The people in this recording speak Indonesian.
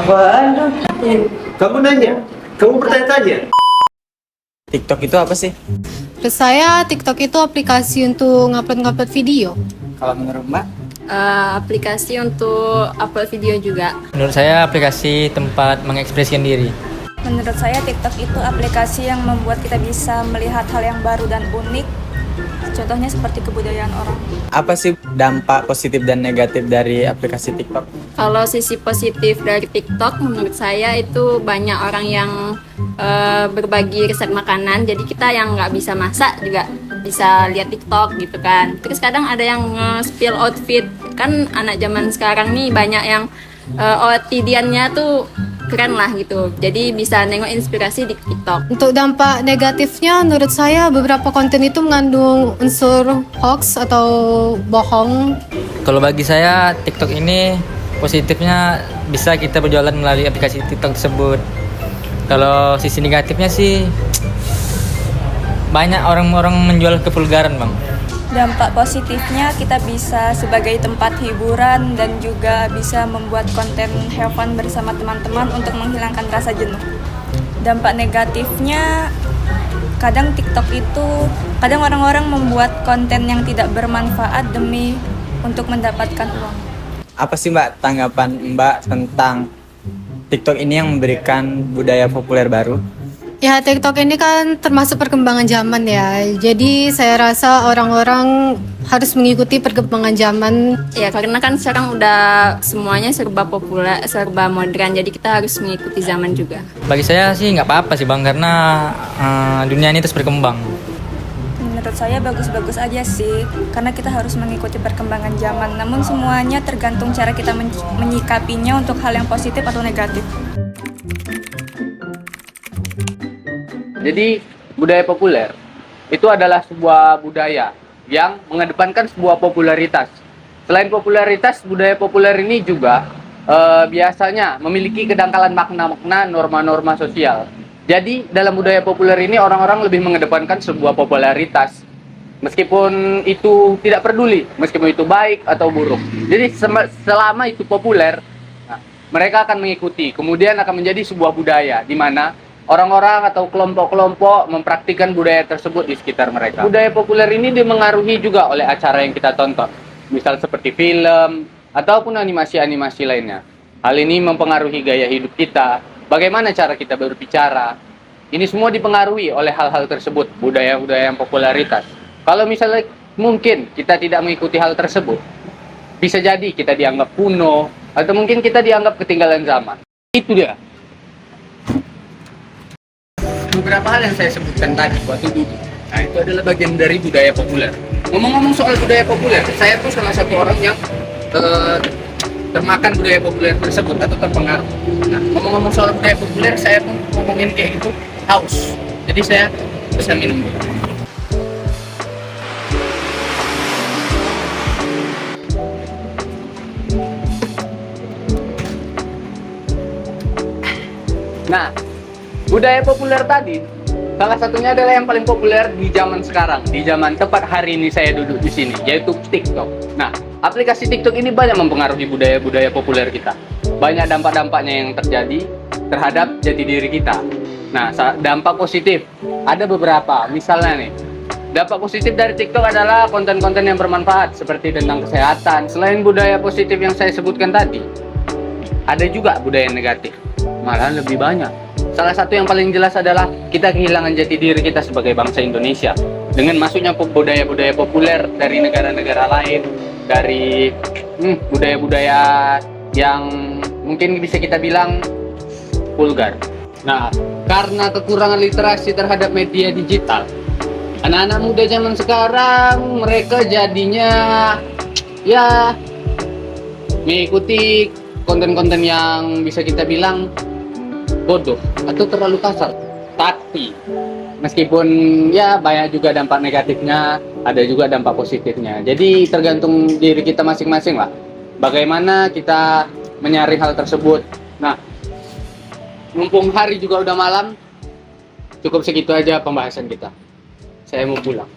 Apaan tuh? Kamu nanya? Kamu bertanya-tanya? TikTok itu apa sih? Menurut saya TikTok itu aplikasi untuk ngupload video. Kalau menurut Mbak? Aplikasi untuk upload video juga. Menurut saya aplikasi tempat mengekspresikan diri. Menurut saya TikTok itu aplikasi yang membuat kita bisa melihat hal yang baru dan unik. Contohnya seperti kebudayaan orang. Apa sih dampak positif dan negatif dari aplikasi TikTok? Kalau sisi positif dari TikTok, menurut saya itu banyak orang yang berbagi resep makanan. Jadi kita yang nggak bisa masak juga bisa lihat TikTok gitu kan. Terus kadang ada yang spill outfit. Kan anak zaman sekarang nih banyak yang outfitiannya tuh keren lah gitu. Jadi bisa nengok inspirasi di TikTok. Untuk dampak negatifnya menurut saya beberapa konten itu mengandung unsur hoax atau bohong. Kalau bagi saya TikTok ini positifnya bisa kita berjualan melalui aplikasi TikTok tersebut. Kalau sisi negatifnya sih banyak orang-orang menjual kevulgaran, Bang. Dampak positifnya kita bisa sebagai tempat hiburan dan juga bisa membuat konten have fun bersama teman-teman untuk menghilangkan rasa jenuh. Dampak negatifnya kadang orang-orang membuat konten yang tidak bermanfaat demi untuk mendapatkan uang. Apa sih Mbak tanggapan Mbak tentang TikTok ini yang memberikan budaya populer baru? Ya, TikTok ini kan termasuk perkembangan zaman ya. Jadi saya rasa orang-orang harus mengikuti perkembangan zaman. Ya karena kan sekarang udah semuanya serba populer, serba modern. Jadi kita harus mengikuti zaman juga. Bagi saya sih nggak apa-apa sih, Bang, karena dunia ini terus berkembang. Menurut saya bagus-bagus aja sih, karena kita harus mengikuti perkembangan zaman. Namun semuanya tergantung cara kita menyikapinya untuk hal yang positif atau negatif. Jadi budaya populer itu adalah sebuah budaya yang mengedepankan sebuah popularitas. Selain popularitas, budaya populer ini juga biasanya memiliki kedangkalan makna-makna norma-norma sosial. Jadi dalam budaya populer ini orang-orang lebih mengedepankan sebuah popularitas. Meskipun itu tidak peduli, meskipun itu baik atau buruk. Jadi selama itu populer, mereka akan mengikuti. Kemudian akan menjadi sebuah budaya di mana orang-orang atau kelompok-kelompok mempraktikkan budaya tersebut di sekitar mereka. Budaya populer ini dimengaruhi juga oleh acara yang kita tonton. Misal seperti film, ataupun animasi-animasi lainnya. Hal ini mempengaruhi gaya hidup kita, bagaimana cara kita berbicara. Ini semua dipengaruhi oleh hal-hal tersebut, budaya-budaya yang popularitas. Kalau misalnya mungkin kita tidak mengikuti hal tersebut, bisa jadi kita dianggap kuno, atau mungkin kita dianggap ketinggalan zaman. Itu dia. Beberapa hal yang saya sebutkan tadi waktu dulu, nah itu adalah bagian dari budaya populer. Ngomong-ngomong soal budaya populer, saya tuh salah satu orang yang termakan budaya populer tersebut atau terpengaruh. Nah, ngomong-ngomong soal budaya populer, saya pun ngomongin kayak gitu haus. Jadi saya bisa minum. Nah, budaya populer tadi, salah satunya adalah yang paling populer di zaman sekarang, di zaman tepat hari ini saya duduk di sini, yaitu TikTok. Nah, aplikasi TikTok ini banyak mempengaruhi budaya-budaya populer kita. Banyak dampak-dampaknya yang terjadi terhadap jati diri kita. Nah, dampak positif ada beberapa. Misalnya nih, dampak positif dari TikTok adalah konten-konten yang bermanfaat seperti tentang kesehatan. Selain budaya positif yang saya sebutkan tadi, ada juga budaya negatif. Malahan lebih banyak. Salah satu yang paling jelas adalah kita kehilangan jati diri kita sebagai bangsa Indonesia. Dengan masuknya budaya-budaya populer dari negara-negara lain, dari budaya-budaya yang mungkin bisa kita bilang vulgar. Nah, karena kekurangan literasi terhadap media digital, anak-anak muda zaman sekarang mereka jadinya ya mengikuti konten-konten yang bisa kita bilang bodoh atau terlalu kasar. Tapi meskipun ya banyak juga dampak negatifnya, ada juga dampak positifnya. Jadi tergantung diri kita masing-masing lah, bagaimana kita menyaring hal tersebut. Nah, mumpung hari juga udah malam, cukup segitu aja pembahasan kita. Saya mau pulang.